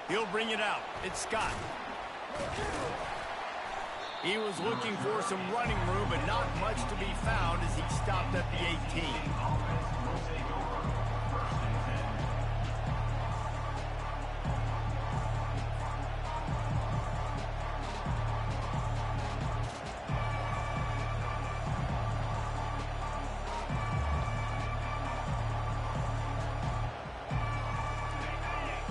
He'll bring it out. It's Scott. He was looking for some running room, but not much to be found as he stopped at the 18.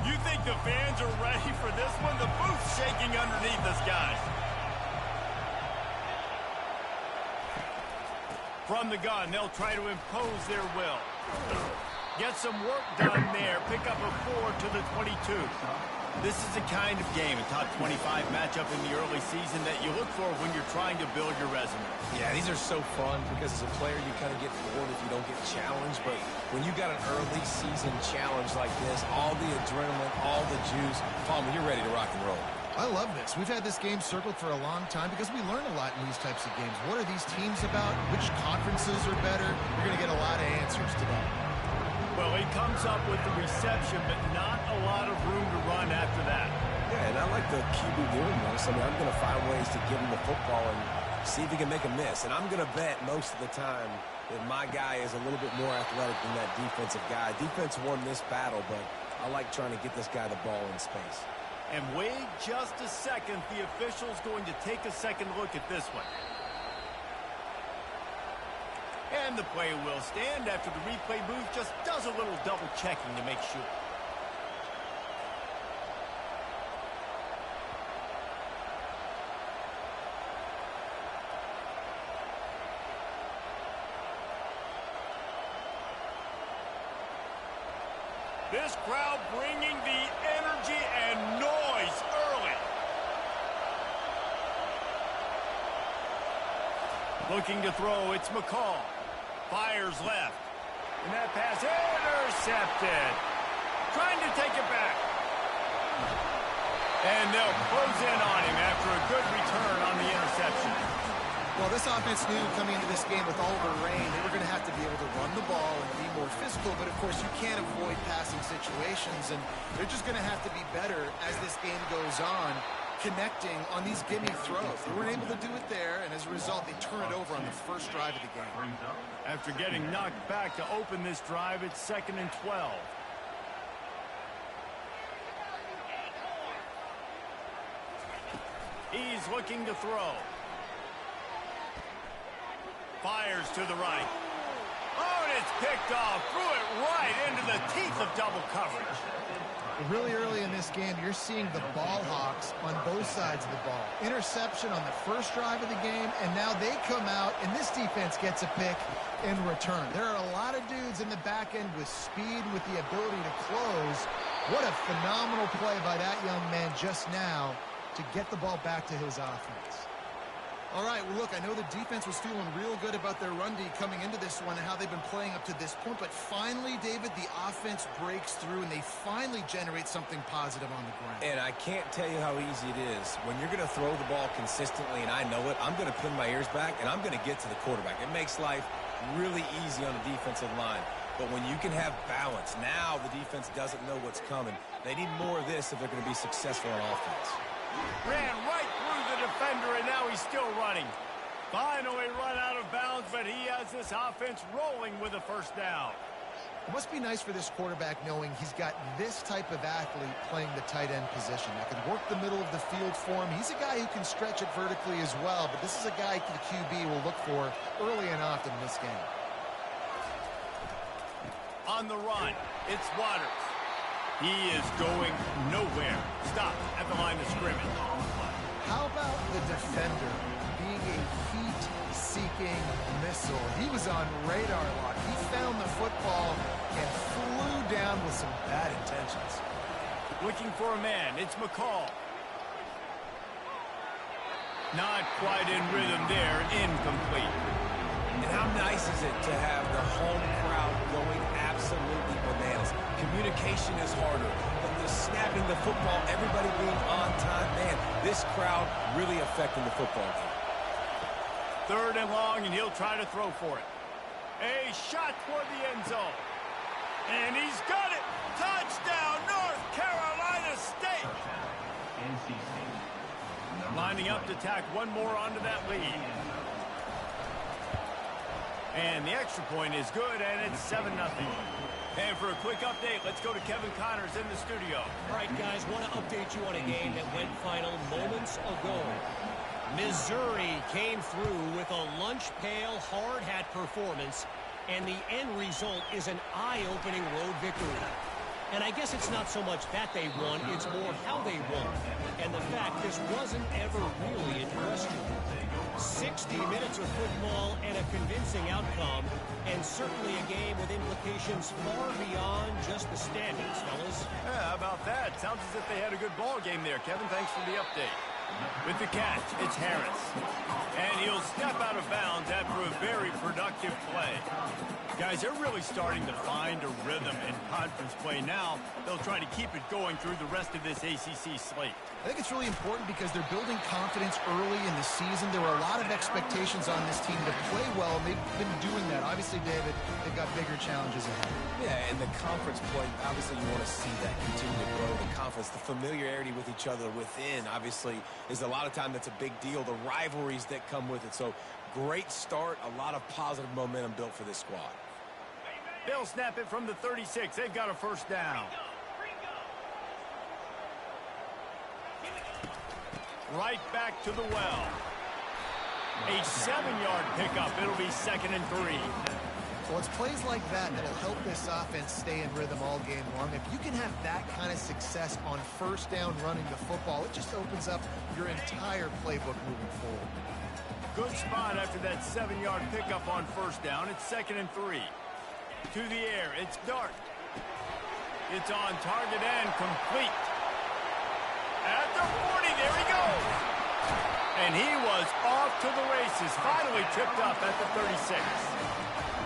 You think the fans are ready for this one? The booth's shaking underneath us, guys. From the gun, they'll try to impose their will. Get some work done there. Pick up a 4 to the 22. This is the kind of game, a top 25 matchup in the early season that you look for when you're trying to build your resume. Yeah, these are so fun because as a player, you kind of get bored if you don't get challenged. But when you got an early season challenge like this, all the adrenaline, all the juice, Palmer, you're ready to rock and roll. I love this. We've had this game circled for a long time because we learn a lot in these types of games. What are these teams about? Which conferences are better? You're going to get a lot of answers today. Well, he comes up with the reception, but not a lot of room to run after that. Yeah, and I like the QB doing this. I mean, I'm going to find ways to give him the football and see if he can make a miss. And I'm going to bet most of the time that my guy is a little bit more athletic than that defensive guy. Defense won this battle, but I like trying to get this guy the ball in space. And wait just a second. The official's going to take a second look at this one. And the play will stand after the replay booth just does a little double checking to make sure. This crowd bringing the energy and noise early. Looking to throw, it's McCall. Fires left. And that pass intercepted. Trying to take it back. And they'll close in on him after a good return on the interception. Well, this offense knew coming into this game with all the rain, they were going to have to be able to run the ball and be more physical. But, of course, you can't avoid passing situations. And they're just going to have to be better as this game goes on, connecting on these gimme throws. They weren't able to do it there, and as a result, they turn it over on the first drive of the game. After getting knocked back to open this drive, it's 2nd and 12. He's looking to throw. Fires to the right. Oh, and it's picked off. Threw it right into the teeth of double coverage. Really early in this game, you're seeing the ball hawks on both sides of the ball. Interception on the first drive of the game, and now they come out, and this defense gets a pick in return. There are a lot of dudes in the back end with speed, with the ability to close. What a phenomenal play by that young man just now to get the ball back to his offense. All right, well, look, I know the defense was feeling real good about their run D coming into this one and how they've been playing up to this point, but finally, David, the offense breaks through and they finally generate something positive on the ground. And I can't tell you how easy it is. When you're going to throw the ball consistently, and I know it, I'm going to pin my ears back, and I'm going to get to the quarterback. It makes life really easy on the defensive line. But when you can have balance, now the defense doesn't know what's coming. They need more of this if they're going to be successful on offense. Ran right through the defender, and now he's still running. Finally run out of bounds, but he has this offense rolling with a first down. It must be nice for this quarterback knowing he's got this type of athlete playing the tight end position that can work the middle of the field for him. He's a guy who can stretch it vertically as well, but this is a guy the QB will look for early and often in this game. On the run, it's Waters. He is going nowhere. Stop at the line of scrimmage. How about the defender being a heat-seeking missile? He was on radar lock. He found the football and flew down with some bad intentions. Looking for a man. It's McCall. Not quite in rhythm there. Incomplete. And how nice is it to have the home crowd going absolutely bananas? Communication is harder, but the snapping the football, everybody being on time, man, this crowd really affecting the football game. 3rd and long, and he'll try to throw for it. A shot toward the end zone. And he's got it. Touchdown, North Carolina mistake. Lining up to tack one more onto that lead. And the extra point is good, and it's 7-0. And for a quick update, let's go to Kevin Connors in the studio. All right, guys, want to update you on a game that went final moments ago. Missouri came through with a lunch pail hard hat performance, and the end result is an eye-opening road victory. And I guess it's not so much that they won, it's more how they won. And the fact this wasn't ever really in question. 60 minutes of football and a convincing outcome, and certainly a game with implications far beyond just the standings, fellas. Yeah, how about that? Sounds as if they had a good ball game there. Kevin, thanks for the update. With the catch, it's Harris. And he'll step out of bounds after a very productive play. Guys, they're really starting to find a rhythm in conference play now. They'll try to keep it going through the rest of this ACC slate. I think it's really important because they're building confidence early in the season. There were a lot of expectations on this team to play well, and they've been doing that. Obviously, David, they've got bigger challenges ahead. Yeah, and the conference play, obviously you want to see that continue to grow. The conference, the familiarity with each other within, obviously, is a lot of time that's a big deal. The rivalries that come with it. So, great start, a lot of positive momentum built for this squad. They'll snap it from the 36. They've got a first down. Right back to the well. A 7-yard pickup. It'll be 2nd and 3. Well, it's plays like that that'll help this offense stay in rhythm all game long. If you can have that kind of success on first down running the football, it just opens up your entire playbook moving forward. Good spot after that 7-yard pickup on first down. It's 2nd and 3. To the air, it's Dart. It's on target and complete. At the 40, there he goes. And he was off to the races, finally tripped up at the 36.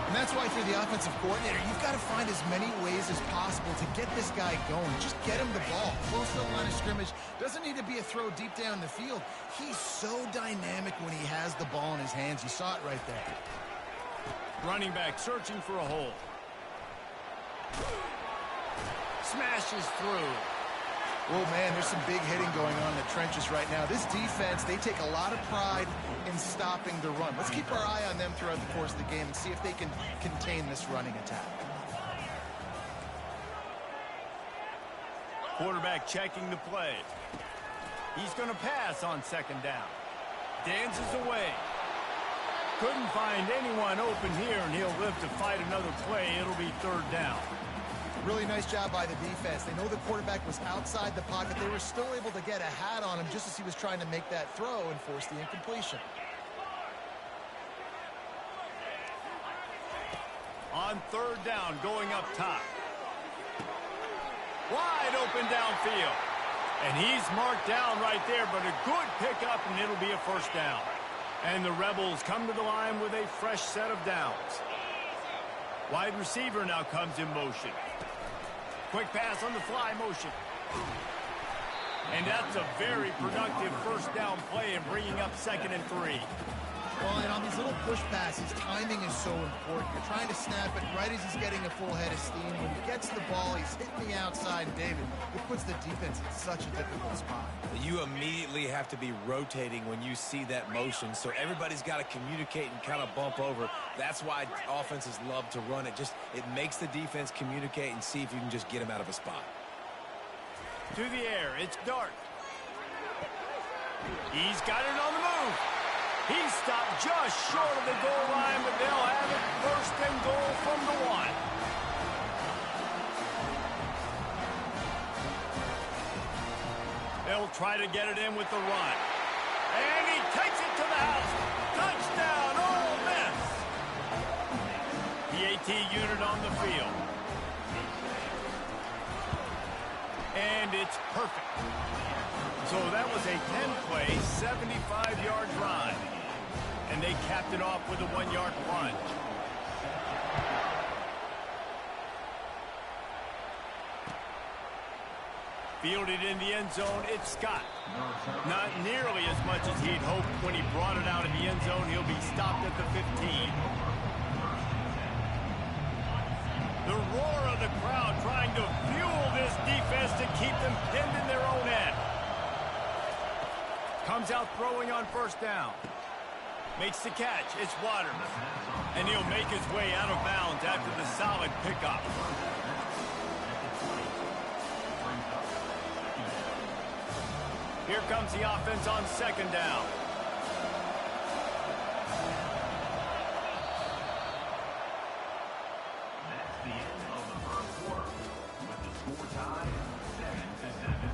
And that's why, if you're the offensive coordinator, you've got to find as many ways as possible to get this guy going. Just get him the ball close to the line of scrimmage. Doesn't need to be a throw deep down the field. He's so dynamic when he has the ball in his hands. You saw it right there. Running back searching for a hole. Smashes through. Oh, man, there's some big hitting going on in the trenches right now. This defense, they take a lot of pride in stopping the run. Let's keep our eye on them throughout the course of the game and see if they can contain this running attack. Quarterback checking the play. He's going to pass on 2nd down. Dances away. Couldn't find anyone open here, and he'll live to fight another play. It'll be 3rd down. Really nice job by the defense. They know the quarterback was outside the pocket. They were still able to get a hat on him just as he was trying to make that throw and force the incompletion. On 3rd down, going up top. Wide open downfield. And he's marked down right there, but a good pickup, and it'll be a first down. And the Rebels come to the line with a fresh set of downs. Wide receiver now comes in motion. Quick pass on the fly motion. And that's a very productive first down play and bringing up 2nd and 3. Well, and on these little push passes, timing is so important. You're trying to snap it right as he's getting a full head of steam. When he gets the ball, he's hitting the outside, David. It puts the defense in such a difficult spot. You immediately have to be rotating when you see that motion, so everybody's got to communicate and kind of bump over. That's why offenses love to run it. It makes the defense communicate and see if you can just get him out of a spot. To the air, it's Dart. He's got it on the move. He stopped just short of the goal line, but they'll have it 1st and goal from the 1. They'll try to get it in with the run. And he takes it to the house. Touchdown, Ole Miss. The AT unit on the field. And it's perfect. So that was a 10-play, 75-yard drive. And they capped it off with a 1-yard plunge. Fielded in the end zone, it's Scott. Not nearly as much as he'd hoped when he brought it out of the end zone. He'll be stopped at the 15. The roar of the crowd trying to fuel this defense to keep them pinned in their Comes out throwing on first down. Makes the catch. It's Waters. And he'll make his way out of bounds after the solid pickup. Here comes the offense on second down. That's the end of the first quarter. With the score tied 7-7.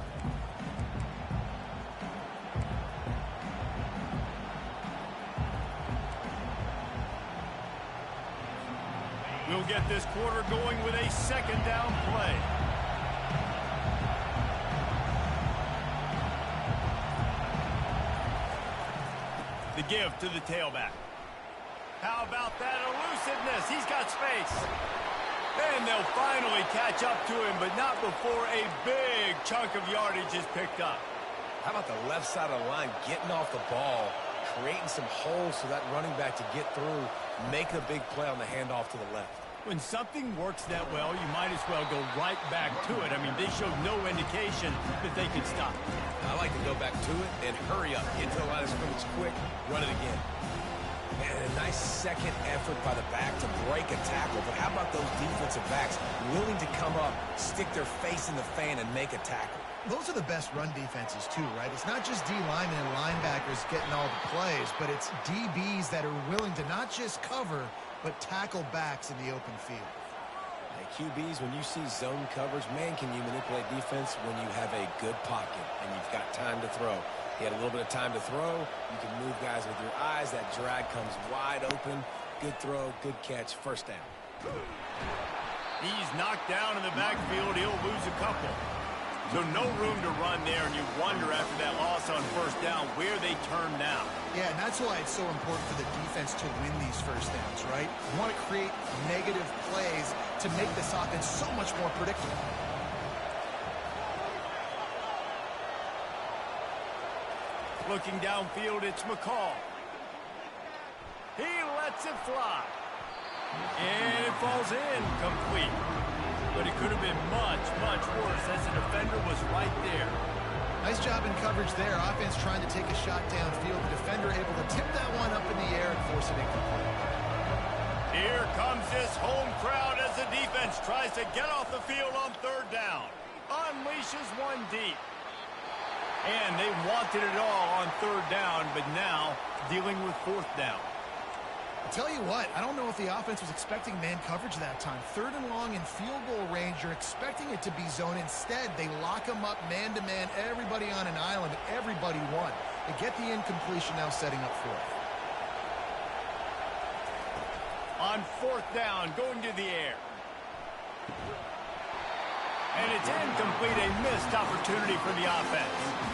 We'll get this quarter going with a second down play. The give to the tailback. How about that elusiveness? He's got space. And they'll finally catch up to him, but not before a big chunk of yardage is picked up. How about the left side of the line getting off the ball, creating some holes for that running back to get through, making a big play on the handoff to the left. When something works that well, you might as well go right back to it. I mean, they showed no indication that they could stop. I like to go back to it and hurry up. Get to the line of scrimmage quick, run it again. And a nice second effort by the back to break a tackle. But how about those defensive backs willing to come up, stick their face in the fan, and make a tackle? Those are the best run defenses, too, right? It's not just D linemen and linebackers getting all the plays, but it's DBs that are willing to not just cover, but tackle backs in the open field. Hey, QBs, when you see zone coverage, man, can you manipulate defense when you have a good pocket and you've got time to throw. He had a little bit of time to throw. You can move guys with your eyes. That drag comes wide open. Good throw, good catch, first down. He's knocked down in the backfield. He'll lose a couple. So no room to run there, and you wonder after that loss on first down where they turn now. Yeah, and that's why it's so important for the defense to win these first downs, right? You want to create negative plays to make this offense so much more predictable. Looking downfield, it's McCall. He lets it fly. And it falls in, complete. But it could have been much, much worse as the defender was right there. Nice job in coverage there. Offense trying to take a shot downfield. The defender able to tip that one up in the air and force it incomplete. Here comes this home crowd as the defense tries to get off the field on third down. Unleashes one deep. And they wanted it all on third down, but now dealing with fourth down. I'll tell you what, I don't know if the offense was expecting man coverage that time. Third and long in field goal range, you're expecting it to be zone. Instead, they lock them up man-to-man, everybody on an island, everybody won. They get the incompletion now setting up fourth. On fourth down, going to the air. And it's incomplete, a missed opportunity for the offense.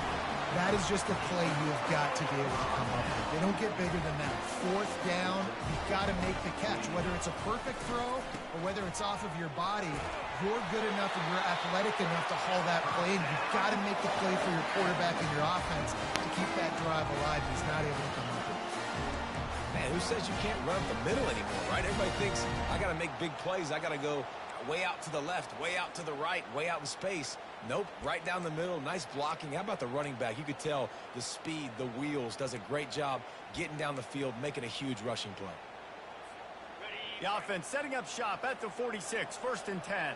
That is just a play you have got to be able to come up with. They don't get bigger than that. Fourth down, you've got to make the catch. Whether it's a perfect throw or whether it's off of your body, you're good enough and you're athletic enough to haul that play in. You've got to make the play for your quarterback and your offense to keep that drive alive. He's not able to come up with it. Man, who says you can't run up the middle anymore, right? Everybody thinks, I got to make big plays. I got to go way out to the left, way out to the right, way out in space. Nope, right down the middle, nice blocking. How about the running back? You could tell the speed, the wheels, does a great job getting down the field, making a huge rushing play. The offense setting up shop at the 46, 1st and 10.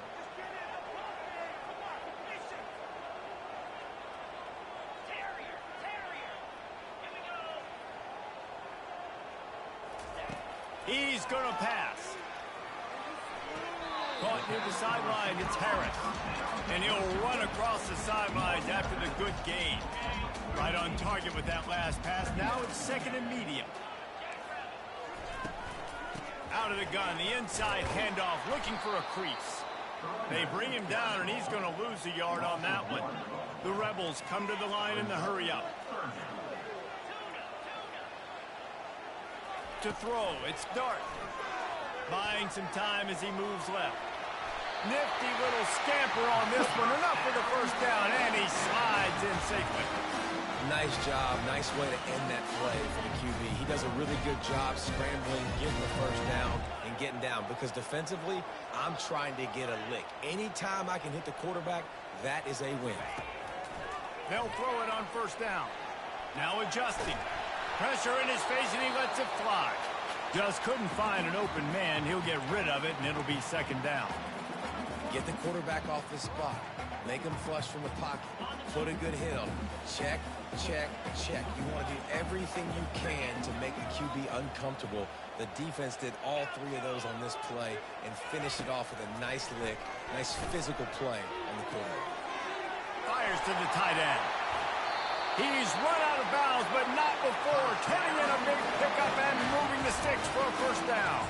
He's going to pass. Caught near the sideline, it's Harris. And he'll run across the sidelines after the good gain. Right on target with that last pass. Now it's second and medium. Out of the gun, the inside handoff, looking for a crease. They bring him down, and he's going to lose a yard on that one. The Rebels come to the line in the hurry-up. To throw, it's Dart. Buying some time as he moves left. Nifty little scamper on this one. Enough for the first down, and he slides in safely. Nice job. Nice way to end that play for the QB. He does a really good job scrambling, getting the first down, and getting down. Because defensively, I'm trying to get a lick. Anytime I can hit the quarterback, that is a win. They'll throw it on first down. Now adjusting. Pressure in his face, and he lets it fly. Just couldn't find an open man. He'll get rid of it, and it'll be second down. Get the quarterback off the spot. Make him flush from the pocket. Put a good hit on him. Check, check, check. You want to do everything you can to make the QB uncomfortable. The defense did all three of those on this play and finished it off with a nice lick, nice physical play on the quarterback. Fires to the tight end. He's run out of bounds, but not before turning in a big pickup and moving the sticks for a first down.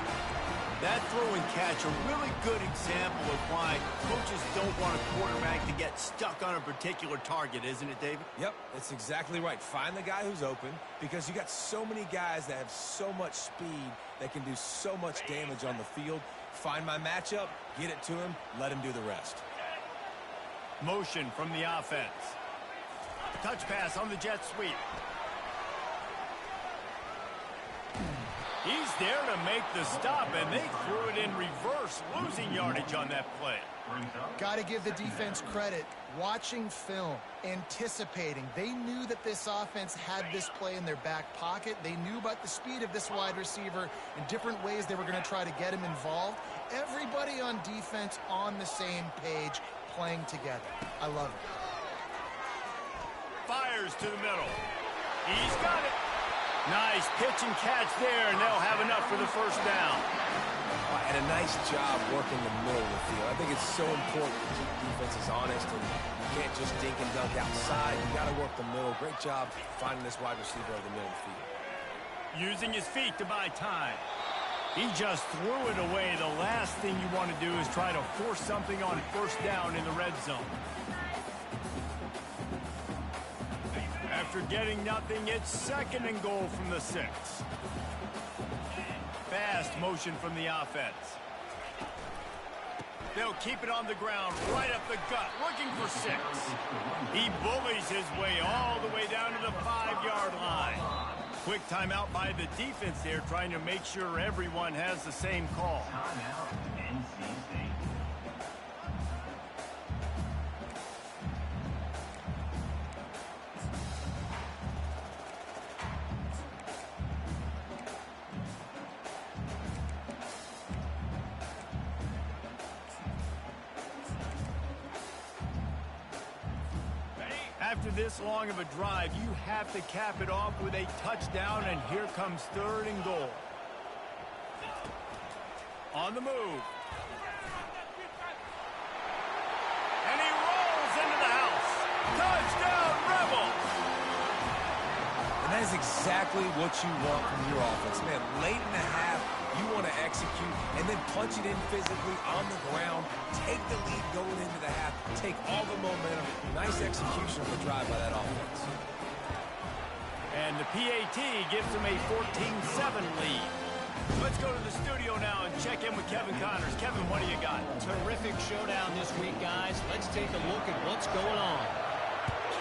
That throw and catch, a really good example of why coaches don't want a quarterback to get stuck on a particular target, isn't it, David? Yep, that's exactly right. Find the guy who's open, because you got so many guys that have so much speed that can do so much damage on the field. Find my matchup, get it to him, let him do the rest. Motion from the offense. Touch pass on the jet sweep. He's there to make the stop, and they threw it in reverse, losing yardage on that play. Got to give the defense credit. Watching film, anticipating. They knew that this offense had this play in their back pocket. They knew about the speed of this wide receiver and different ways they were going to try to get him involved. Everybody on defense on the same page, playing together. I love it. Fires to the middle. He's got it. Nice pitch and catch there, and they'll have enough for the first down. And a nice job working the middle of the field. I think it's so important to keep defenses honest, and you can't just dink and dunk outside. You got to work the middle. Great job finding this wide receiver over the middle of the field. Using his feet to buy time. He just threw it away. The last thing you want to do is try to force something on first down in the red zone. After getting nothing, it's second and goal from the 6. Fast motion from the offense. They'll keep it on the ground, right up the gut, looking for 6. He bullies his way all the way down to the 5-yard line. Quick timeout by the defense there, trying to make sure everyone has the same call. Timeout, NC State. After this long of a drive, you have to cap it off with a touchdown, and here comes third and goal. On the move. And he rolls into the house. Touchdown, Rebels! And that is exactly what you want from your offense. Man, late in the half, you want to execute and then punch it in physically on the ground. Take the lead going into the half. Take all the momentum. Nice execution of the drive by that offense. And the PAT gives them a 14-7 lead. Let's go to the studio now and check in with Kevin Connors. Kevin, what do you got? Terrific showdown this week, guys. Let's take a look at what's going on.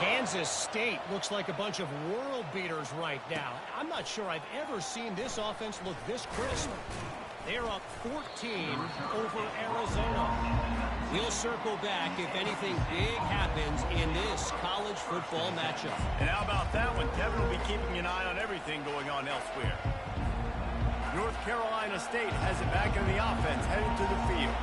Kansas State looks like a bunch of world beaters right now. I'm not sure I've ever seen this offense look this crisp. They're up 14 over Arizona. We'll circle back if anything big happens in this college football matchup. And how about that one? Kevin will be keeping an eye on everything going on elsewhere. North Carolina State has it back in the offense, headed to the field.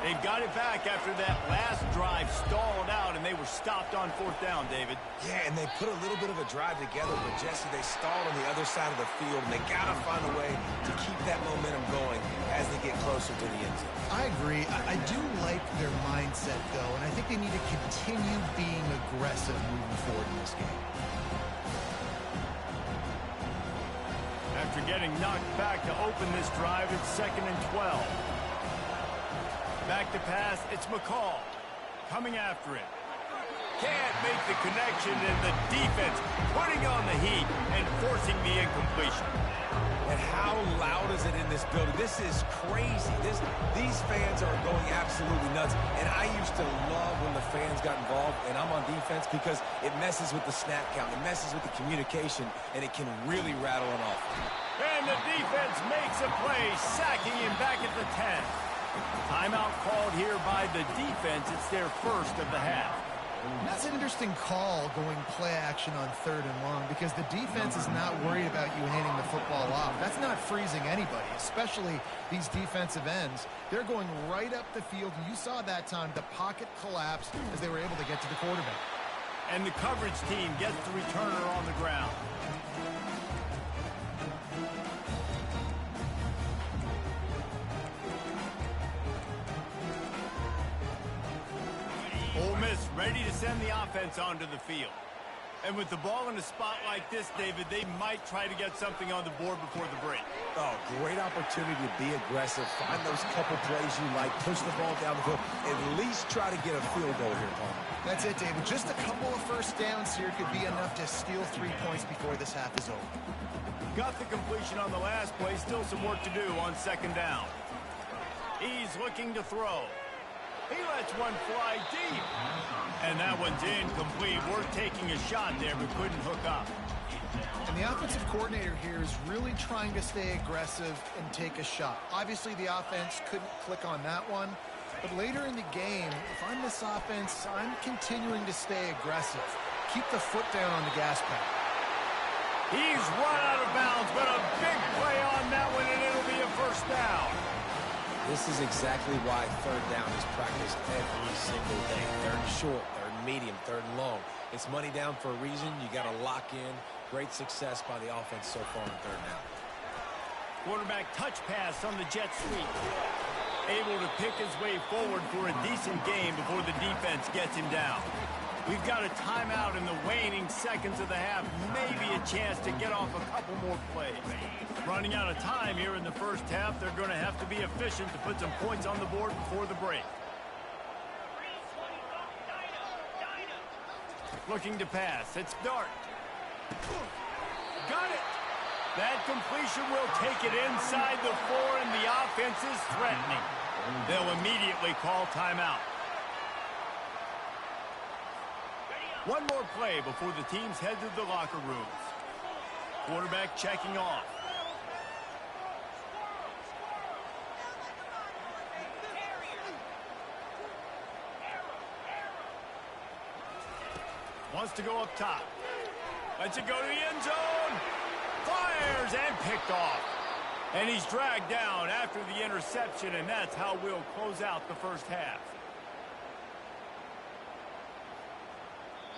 They got it back after that last drive stalled out, and they were stopped on fourth down, David. Yeah, and they put a little bit of a drive together, but Jesse, they stalled on the other side of the field, and they got to find a way to keep that momentum going as they get closer to the end zone. I agree. I do like their mindset, though, and I think they need to continue being aggressive moving forward in this game. After getting knocked back to open this drive, it's second and 12. Back to pass, it's McCall. Coming after it. Can't make the connection, and the defense putting on the heat and forcing the incompletion. And how loud is it in this building? This is crazy. These fans are going absolutely nuts. And I used to love when the fans got involved, and I'm on defense, because it messes with the snap count. It messes with the communication, and it can really rattle an offense. And the defense makes a play, sacking him back at the 10. Timeout called here by the defense. It's their first of the half. That's an interesting call going play action on 3rd and long because the defense is not worried about you handing the football off. That's not freezing anybody, especially these defensive ends. They're going right up the field, and you saw that time the pocket collapsed as they were able to get to the quarterback. And the coverage team gets the returner on the ground. Ole Miss ready to send the offense onto the field. And with the ball in a spot like this, David, they might try to get something on the board before the break. Oh, great opportunity to be aggressive. Find those couple plays you like. Push the ball down the field. At least try to get a field goal here, Paul. That's it, David. Just a couple of first downs here could be enough to steal 3 points before this half is over. Got the completion on the last play. Still some work to do on 2nd down. He's looking to throw. He lets one fly deep. And that one's incomplete. We're taking a shot there, but couldn't hook up. And the offensive coordinator here is really trying to stay aggressive and take a shot. Obviously, the offense couldn't click on that one. But later in the game, if I'm this offense, I'm continuing to stay aggressive. Keep the foot down on the gas pedal. He's run out of bounds, but a big play on that one, and it'll be a first down. This is exactly why 3rd down is practiced every single day. 3rd and short, 3rd and medium, 3rd and long. It's money down for a reason. You got to lock in. Great success by the offense so far on 3rd down. Quarterback touch pass on the jet sweep. Able to pick his way forward for a decent game before the defense gets him down. We've got a timeout in the waning seconds of the half. Maybe a chance to get off a couple more plays. Running out of time here in the first half. They're going to have to be efficient to put some points on the board before the break. Looking to pass. It's Dart. Got it. That completion will take it inside the 4, and the offense is threatening. They'll immediately call timeout. One more play before the teams head to the locker rooms. Quarterback checking off. Wants to go up top. Lets it go to the end zone. Fires and picked off. And he's dragged down after the interception, and that's how we'll close out the first half.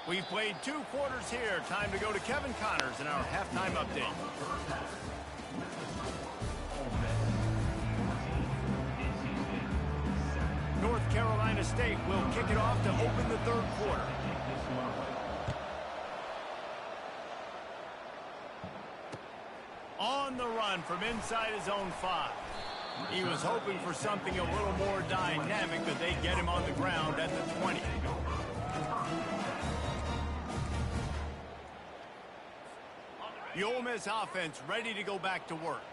We've played 2 quarters here. Time to go to Kevin Connors in our halftime update. North Carolina State will kick it off to open the 3rd quarter. On the run from inside his own 5. He was hoping for something a little more dynamic, but they get him on the ground at the 20. The Ole Miss offense ready to go back to work.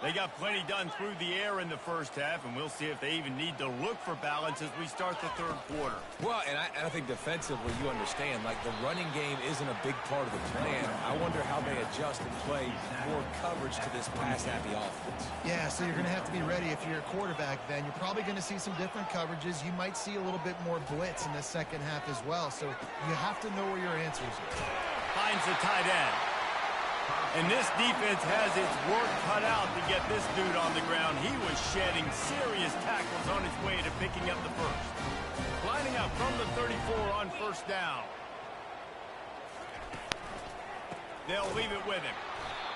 They got plenty done through the air in the first half, and we'll see if they even need to look for balance as we start the 3rd quarter. Well, and I think defensively, you understand, like the running game isn't a big part of the plan. I wonder how they adjust and play more coverage to this pass-happy offense. Yeah, so you're going to have to be ready if you're a quarterback then. You're probably going to see some different coverages. You might see a little bit more blitz in the second half as well, so you have to know where your answers are. Finds the tight end. And this defense has its work cut out to get this dude on the ground. He was shedding serious tackles on his way to picking up the first. Lining up from the 34 on first down. They'll leave it with him.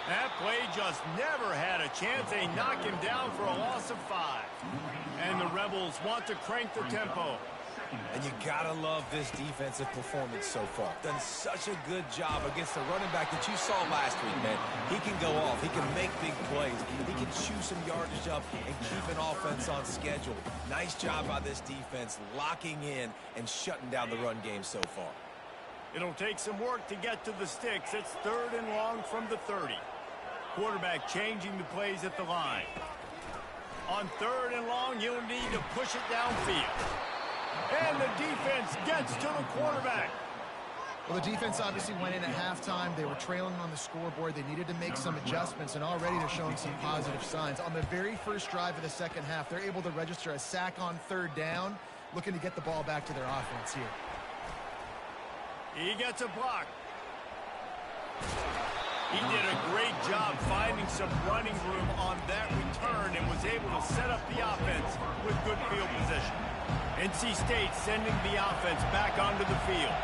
That play just never had a chance. They knock him down for a loss of 5. And the Rebels want to crank the tempo. And you gotta love this defensive performance so far. Done such a good job against the running back that you saw last week, man. He can go off. He can make big plays. He can chew some yardage up and keep an offense on schedule. Nice job by this defense locking in and shutting down the run game so far. It'll take some work to get to the sticks. It's 3rd and long from the 30. Quarterback changing the plays at the line. On 3rd and long, you'll need to push it downfield. And the defense gets to the quarterback. Well, the defense obviously went in at halftime. They were trailing on the scoreboard. They needed to make some adjustments, and already they're showing some positive signs. On the very first drive of the second half, they're able to register a sack on 3rd down, looking to get the ball back to their offense here. He gets a block. He did a great job finding some running room on that return and was able to set up the offense with good field position. NC State sending the offense back onto the field.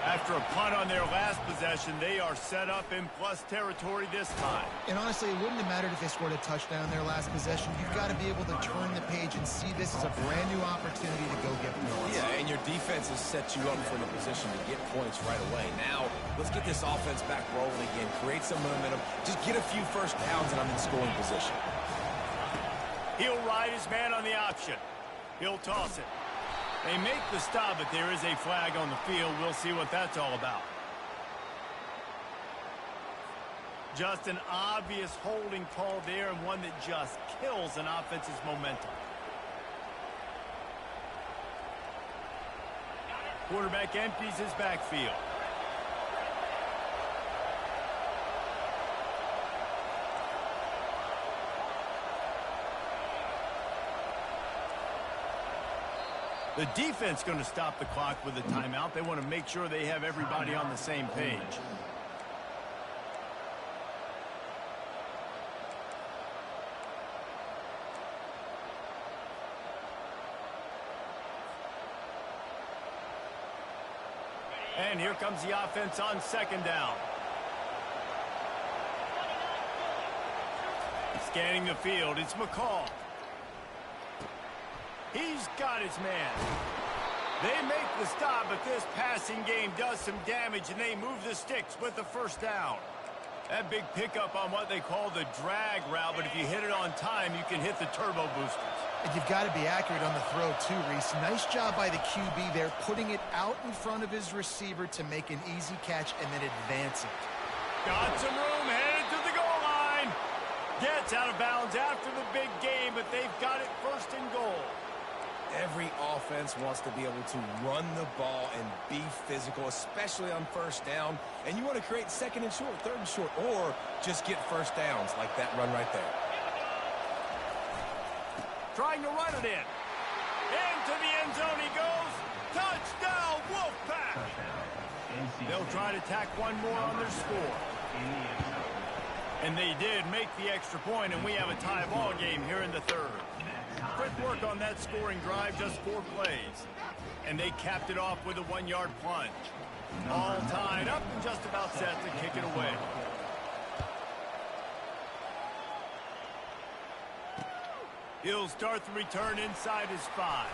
After a punt on their last possession, they are set up in plus territory this time. And honestly, it wouldn't have mattered if they scored a touchdown their last possession. You've got to be able to turn the page and see this as a brand new opportunity to go get points. Yeah, and your defense has set you up for the position to get points right away. Now, let's get this offense back rolling again, create some momentum, just get a few first downs, and I'm in scoring position. He'll ride his man on the option. He'll toss it. They make the stop, but there is a flag on the field. We'll see what that's all about. Just an obvious holding call there, and one that just kills an offense's momentum. Quarterback empties his backfield. The defense going to stop the clock with a timeout. They want to make sure they have everybody on the same page. And here comes the offense on second down. Scanning the field, it's McCall. He's got his man. They make the stop, but this passing game does some damage, and they move the sticks with the first down. That big pickup on what they call the drag route, but if you hit it on time, you can hit the turbo boosters. And you've got to be accurate on the throw, too, Reese. Nice job by the QB there, putting it out in front of his receiver to make an easy catch and then advance it. Got some room, headed to the goal line. Gets out of bounds after the big game, but they've got it first and goal. Every offense wants to be able to run the ball and be physical, especially on first down. And you want to create second and short, third and short, or just get first downs like that run right there. Trying to run it in. Into the end zone he goes. Touchdown, Wolfpack! They'll try to tack one more on their score. And they did make the extra point, and we have a tie ball game here in the third. Quick work on that scoring drive, just 4 plays. And they capped it off with a 1-yard plunge. All tied up and just about set to kick it away. He'll start the return inside his 5.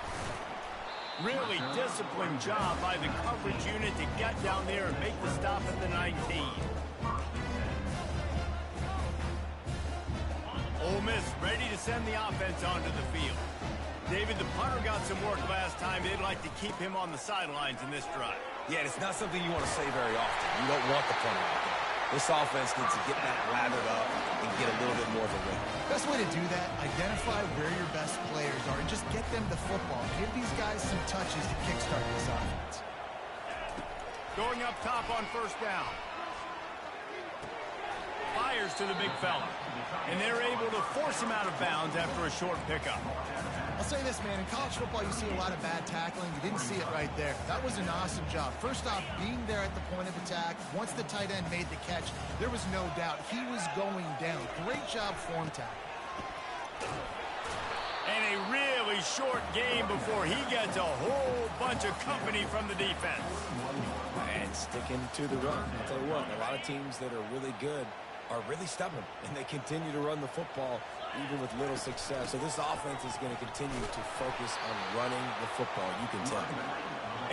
Really disciplined job by the coverage unit to get down there and make the stop at the 19. Ole Miss ready to send the offense onto the field. David, the punter got some work last time. They'd like to keep him on the sidelines in this drive. Yeah, it's not something you want to say very often. You don't want the punter out there. This offense needs to get back lathered up and get a little bit more of a rhythm. Best way to do that, identify where your best players are and just get them the football. Give these guys some touches to kickstart this offense. Going up top on first down. Fires to the big fella. And they're able to force him out of bounds after a short pickup. I'll say this, man. In college football, you see a lot of bad tackling. You didn't see it right there. That was an awesome job. First off, being there at the point of attack. Once the tight end made the catch, there was no doubt he was going down. Great job form tackle. And a really short game before he gets a whole bunch of company from the defense. And sticking to the run. I'll tell you what, a lot of teams that are really good are really stubborn, and they continue to run the football even with little success. So this offense is going to continue to focus on running the football, you can tell.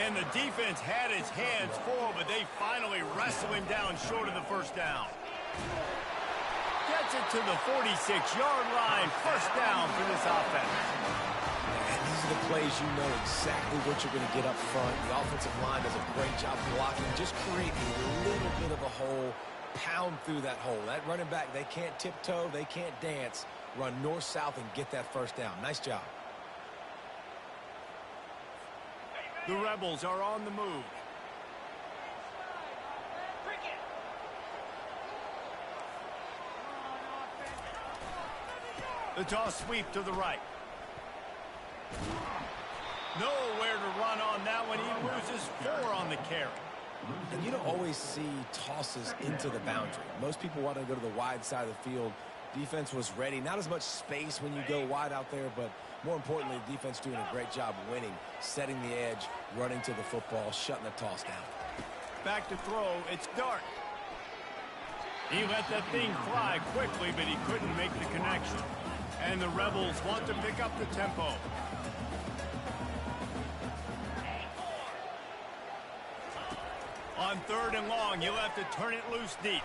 And the defense had his hands full, but they finally wrestle him down short of the first down. Gets it to the 46-yard line. First down for this offense. And these are the plays you know exactly what you're going to get up front. The offensive line does a great job blocking. Just create a little bit of a hole, pound through that hole. That running back, they can't tiptoe, they can't dance. Run north-south and get that first down. Nice job. The Rebels are on the move. The toss sweep to the right. Nowhere to run on that one. He loses 4 on the carry. And you don't always see tosses into the boundary. Most people want to go to the wide side of the field. Defense was ready. Not as much space when you go wide out there, but more importantly, the defense doing a great job winning, setting the edge, running to the football, shutting the toss down. Back to throw. It's Dart. He let that thing fly quickly, but he couldn't make the connection. And the Rebels want to pick up the tempo. On 3rd and long, he'll have to turn it loose deep.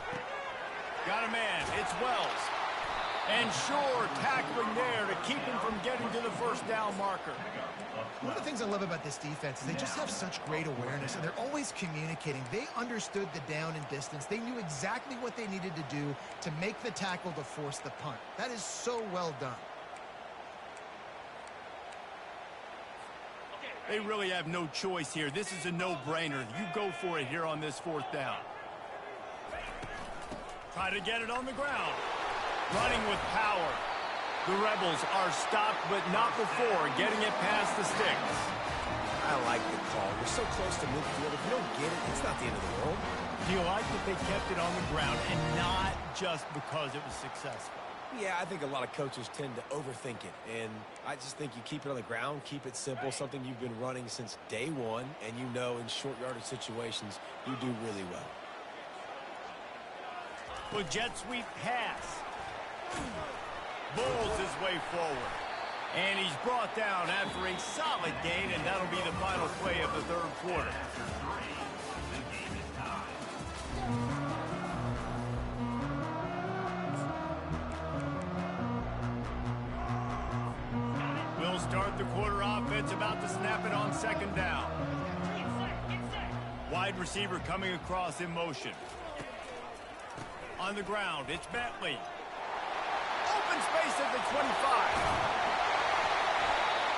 Got a man. It's Wells. And Shore tackling there to keep him from getting to the first down marker. One of the things I love about this defense is they just have such great awareness, and they're always communicating. They understood the down and distance. They knew exactly what they needed to do to make the tackle to force the punt. That is so well done. They really have no choice here. This is a no-brainer. You go for it here on this 4th down. Try to get it on the ground. Running with power. The Rebels are stopped, but not before getting it past the sticks. I like the call. We're so close to midfield. If you don't get it, it's not the end of the world. Do you like that they kept it on the ground and not just because it was successful? Yeah, I think a lot of coaches tend to overthink it, and I just think you keep it on the ground, keep it simple, something you've been running since day one, and you know in short yardage situations you do really well. Well, jet sweep pass. Bulls his way forward. And he's brought down after a solid gain, and that'll be the final play of the 3rd quarter. We'll start the quarter offense, about to snap it on 2nd down. Wide receiver coming across in motion. On the ground, it's Bentley. Open space at the 25.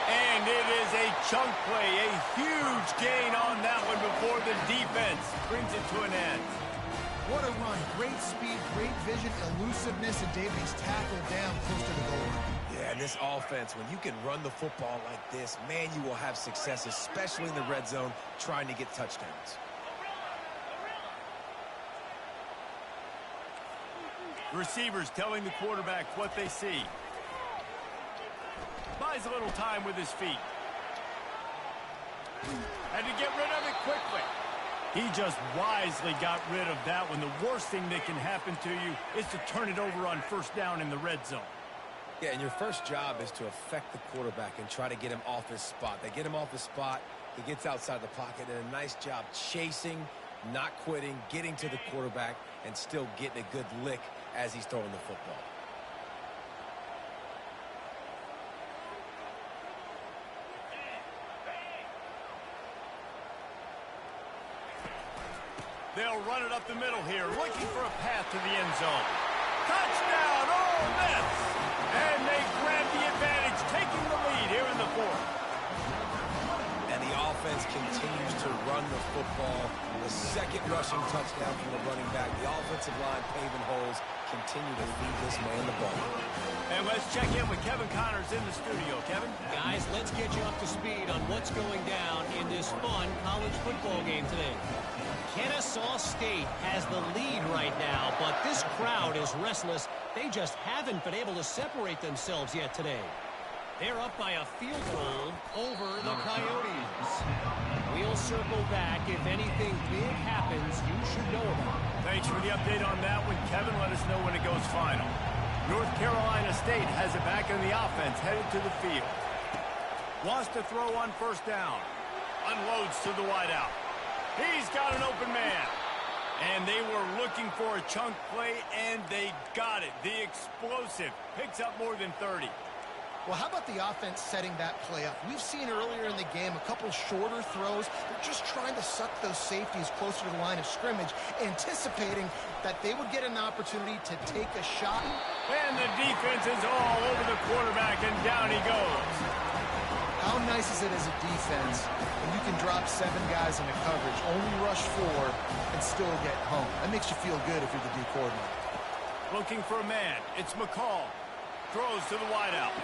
And it is a chunk play, a huge gain on that one before the defense brings it to an end. What a run. Great speed, great vision, elusiveness, and Davies tackled down close to the goal line. Yeah, and this offense, when you can run the football like this, man, you will have success, especially in the red zone, trying to get touchdowns. Receivers telling the quarterback what they see. Buys a little time with his feet. Had to get rid of it quickly. He just wisely got rid of that one. The worst thing that can happen to you is to turn it over on 1st down in the red zone. Yeah, and your first job is to affect the quarterback and try to get him off his spot. They get him off his spot, he gets outside the pocket, and a nice job chasing, not quitting, getting to the quarterback, and still getting a good lick as he's throwing the football. They'll run it up the middle here, looking for a path to the end zone. Touchdown, Ole Miss! And they grab the advantage, taking the lead here in the 4th. And the offense continues to run the football. The 2nd rushing touchdown from the running back. The offensive line paving holes, continue to feed this man the ball. And let's check in with Kevin Connors in the studio. Kevin? Guys, let's get you up to speed on what's going down in this fun college football game today. Kennesaw State has the lead right now, but this crowd is restless. They just haven't been able to separate themselves yet today. They're up by a field goal over the Coyotes. We'll circle back. If anything big happens, you should know about it. Thanks for the update on that one, Kevin. Let us know when it goes final. North Carolina State has it back in the offense, headed to the field. Wants to throw on 1st down. Unloads to the wideout. He's got an open man. And they were looking for a chunk play, and they got it. The explosive picks up more than 30. Well, how about the offense setting that play up? We've seen earlier in the game a couple shorter throws. They're just trying to suck those safeties closer to the line of scrimmage, anticipating that they would get an opportunity to take a shot. And the defense is all over the quarterback, and down he goes. How nice is it as a defense when you can drop 7 guys into coverage, only rush 4, and still get home? That makes you feel good if you're the D coordinator. Looking for a man. It's McCall. Throws to the wideout.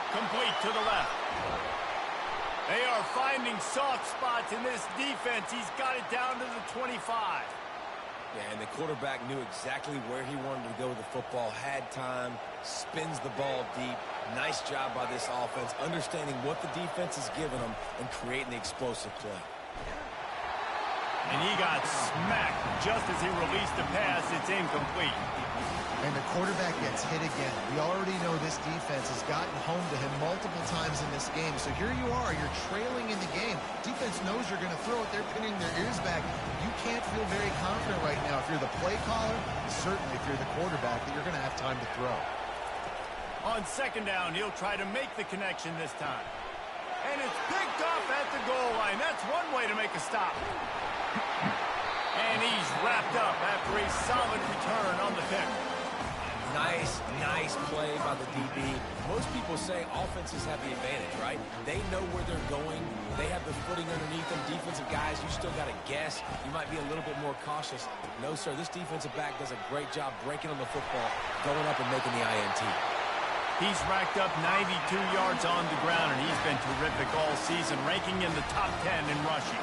Complete to the left. They are finding soft spots in this defense. He's got it down to the 25. Yeah, and the quarterback knew exactly where he wanted to go with the football, had time, spins the ball deep. Nice job by this offense, understanding what the defense is giving them and creating the explosive play. And he got smacked just as he released the pass. It's incomplete. And the quarterback gets hit again. We already know this defense has gotten home to him multiple times in this game. So here you are, you're trailing in the game. Defense knows you're going to throw it. They're pinning their ears back. You can't feel very confident right now if you're the play caller, and certainly if you're the quarterback, that you're going to have time to throw. On second down, he'll try to make the connection this time. And it's picked off at the goal line. That's one way to make a stop. And he's wrapped up after a solid return on the pick. Nice play by the DB. Most people say offenses have the advantage, right? They know where they're going. They have the footing underneath them. Defensive guys, you still got to guess. You might be a little bit more cautious. No, sir, this defensive back does a great job breaking on the football, going up and making the INT. He's racked up 92 yards on the ground, and he's been terrific all season, ranking in the top 10 in rushing.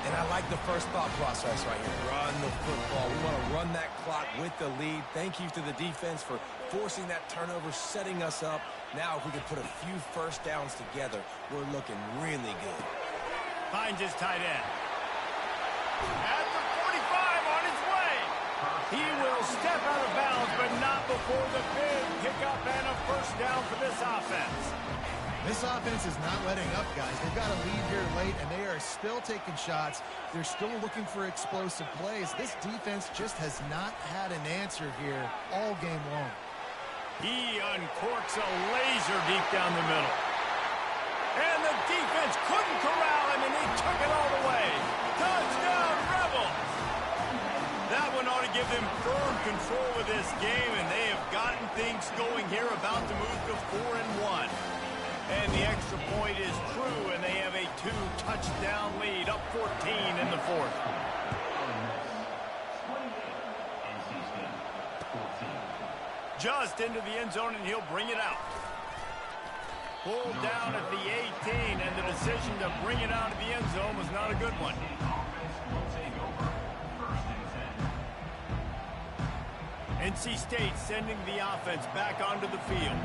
And I like the first thought process right here. Run the football. We want to run that clock with the lead. Thank you to the defense for forcing that turnover, setting us up. Now, if we can put a few first downs together, we're looking really good. Finds his tight end. At the 45 on his way. He will step out of bounds, but not before the big pickup and a first down for this offense. This offense is not letting up, guys. They've got a lead here late, and they are still taking shots. They're still looking for explosive plays. This defense just has not had an answer here all game long. He uncorks a laser deep down the middle. And the defense couldn't corral him, and he took it all the way. Touchdown, Rebels! That one ought to give them firm control of this game, and they have gotten things going here, about to move to 4-1. And the extra point is true, and they have a 2-touchdown lead, up 14 in the fourth. Just into the end zone, and he'll bring it out. Pulled down at the 18, and the decision to bring it out of the end zone was not a good one. NC State sending the offense back onto the field.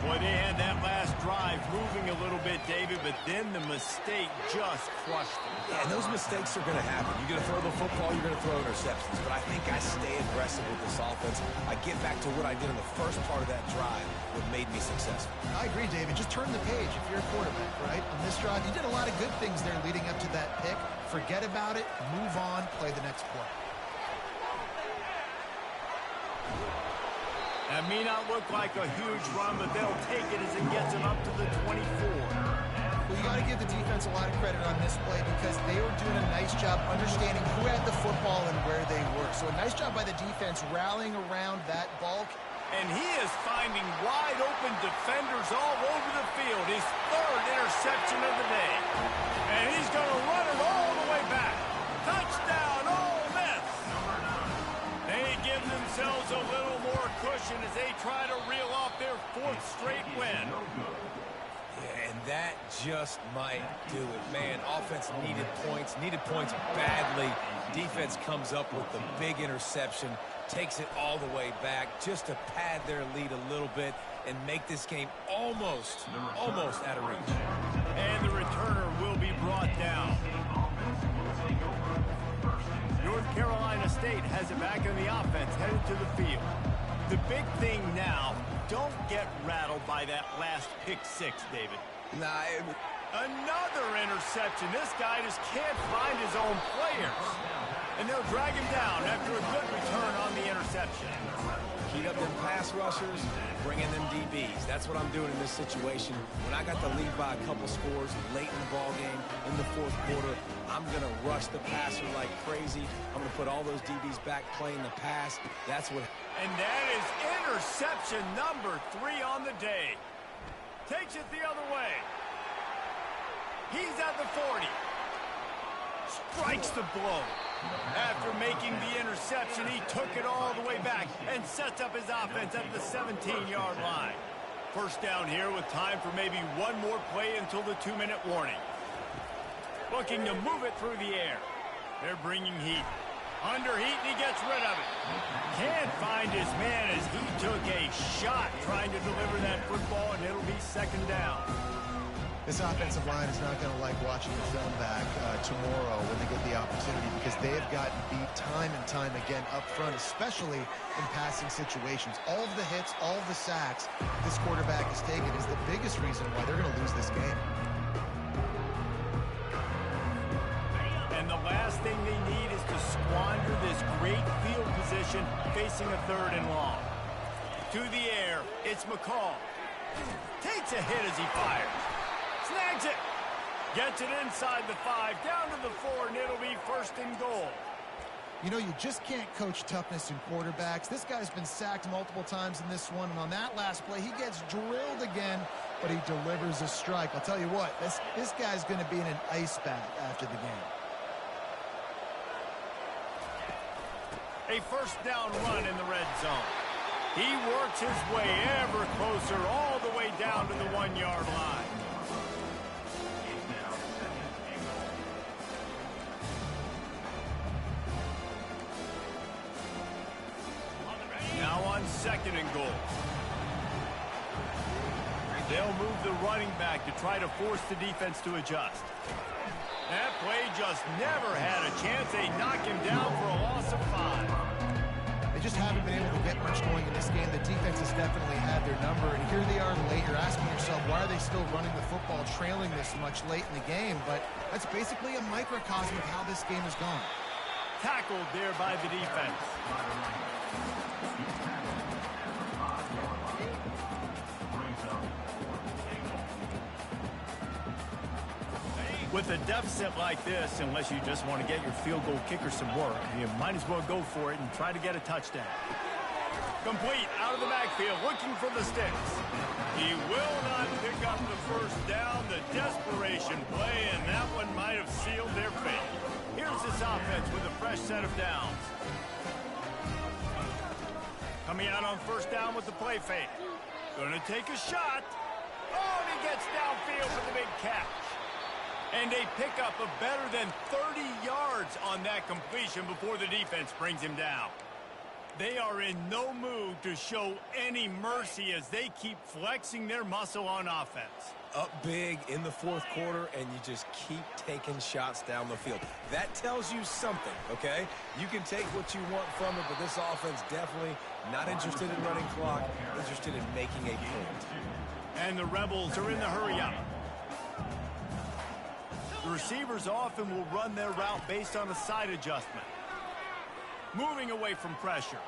Boy, they had that last drive moving a little bit, David, but then the mistake just crushed them. Yeah, and those mistakes are going to happen. You're going to throw the football, you're going to throw interceptions. But I think I stay aggressive with this offense. I get back to what I did in the first part of that drive, what made me successful. I agree, David. Just turn the page if you're a quarterback, right? On this drive, you did a lot of good things there leading up to that pick. Forget about it, move on, play the next play. That may not look like a huge run, but they'll take it as it gets them up to the 24. Well, you got to give the defense a lot of credit on this play because they were doing a nice job understanding who had the football and where they were. So a nice job by the defense rallying around that bulk. And he is finding wide open defenders all over the field. His third interception of the day. And he's going to run it all the way back. Touchdown, Ole Miss. They give themselves a little more cushion as they try to reel off their fourth straight win. Yeah, and that just might do it. Man, offense needed points badly. Defense comes up with the big interception, takes it all the way back just to pad their lead a little bit and make this game almost out of reach. And the returner will be brought down. North Carolina State has it back in the offense, headed to the field. The big thing now, don't get rattled by that last pick six, David. Another interception. This guy just can't find his own players. And they'll drag him down after a good return on the interception. Heat up them pass rushers, bring in them DBs. That's what I'm doing in this situation. When I got the lead by a couple scores late in the ball game, in the fourth quarter, I'm going to rush the passer like crazy. I'm going to put all those DBs back playing the pass. That's what... And that is interception number 3 on the day. Takes it the other way. He's at the 40. Strikes the blow. After making the interception, he took it all the way back and sets up his offense at the 17-yard line. first down here with time for maybe one more play until the 2-minute warning. Looking to move it through the air. They're bringing heat. Under heat, and he gets rid of it. Can't find his man as he took a shot trying to deliver that football, and it'll be second down. This offensive line is not going to like watching the film back tomorrow when they get the opportunity, because they have gotten beat time and time again up front, especially in passing situations. All of the hits, all of the sacks this quarterback has taken is the biggest reason why they're going to lose this game. And the last thing they need is to squander this great field position facing a 3rd and long. To the air, it's McCall. Takes a hit as he fires. Snags it. Gets it inside the 5, down to the 4, and it'll be 1st and goal. You know, you just can't coach toughness in quarterbacks. This guy's been sacked multiple times in this one, and on that last play, he gets drilled again, but he delivers a strike. I'll tell you what, this guy's going to be in an ice bath after the game. A 1st down run in the red zone. He works his way ever closer all the way down to the 1-yard line. Now on 2nd and goal. They'll move the running back to try to force the defense to adjust. That play just never had a chance. They knock him down for a loss of 5. They just haven't been able to get much going in this game. The defense has definitely had their number, and here they are late. You're asking yourself, why are they still running the football, trailing this much late in the game? But that's basically a microcosm of how this game has gone. Tackled there by the defense. With a deficit like this, unless you just want to get your field goal kicker some work, you might as well go for it and try to get a touchdown. Complete out of the backfield, looking for the sticks. He will not pick up the 1st down. The desperation play, and that one might have sealed their fate. Here's this offense with a fresh set of downs. Coming out on 1st down with the play fake. Gonna take a shot. Oh, and he gets downfield with the big catch. And they pick up a better than 30 yards on that completion before the defense brings him down. They are in no mood to show any mercy as they keep flexing their muscle on offense. Up big in the 4th quarter, and you just keep taking shots down the field. That tells you something, okay? You can take what you want from it, but this offense definitely not interested in running clock, interested in making a point. And the Rebels are in the hurry-up. The receivers often will run their route based on a side adjustment. Moving away from pressure.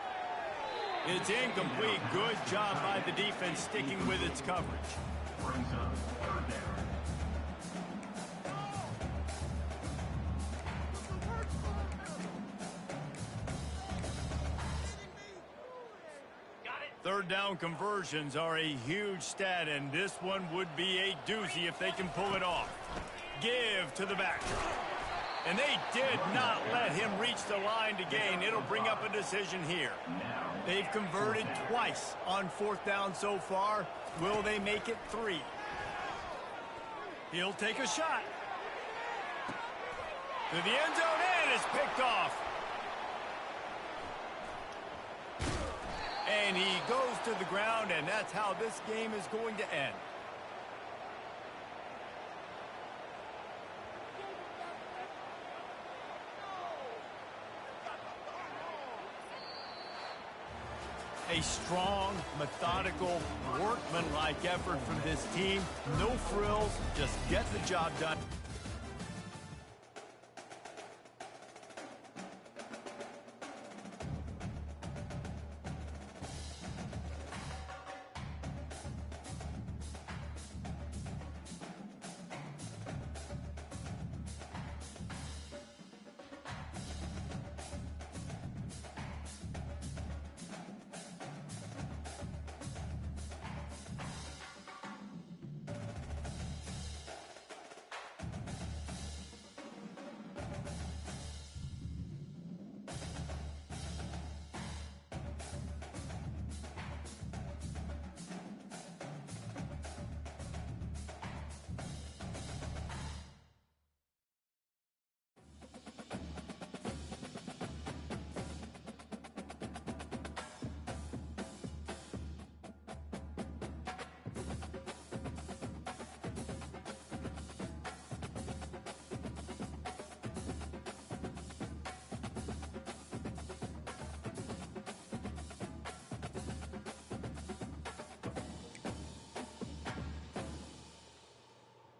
It's incomplete. Good job by the defense sticking with its coverage. Brings up 3rd down. Third down conversions are a huge stat, and this one would be a doozy if they can pull it off. Give to the back. And they did not let him reach the line to gain. It'll bring up a decision here. They've converted twice on 4th down so far. Will they make it 3? He'll take a shot. To the end zone, and it's picked off. And he goes to the ground, and that's how this game is going to end. A strong, methodical, workmanlike effort from this team. No frills, just get the job done.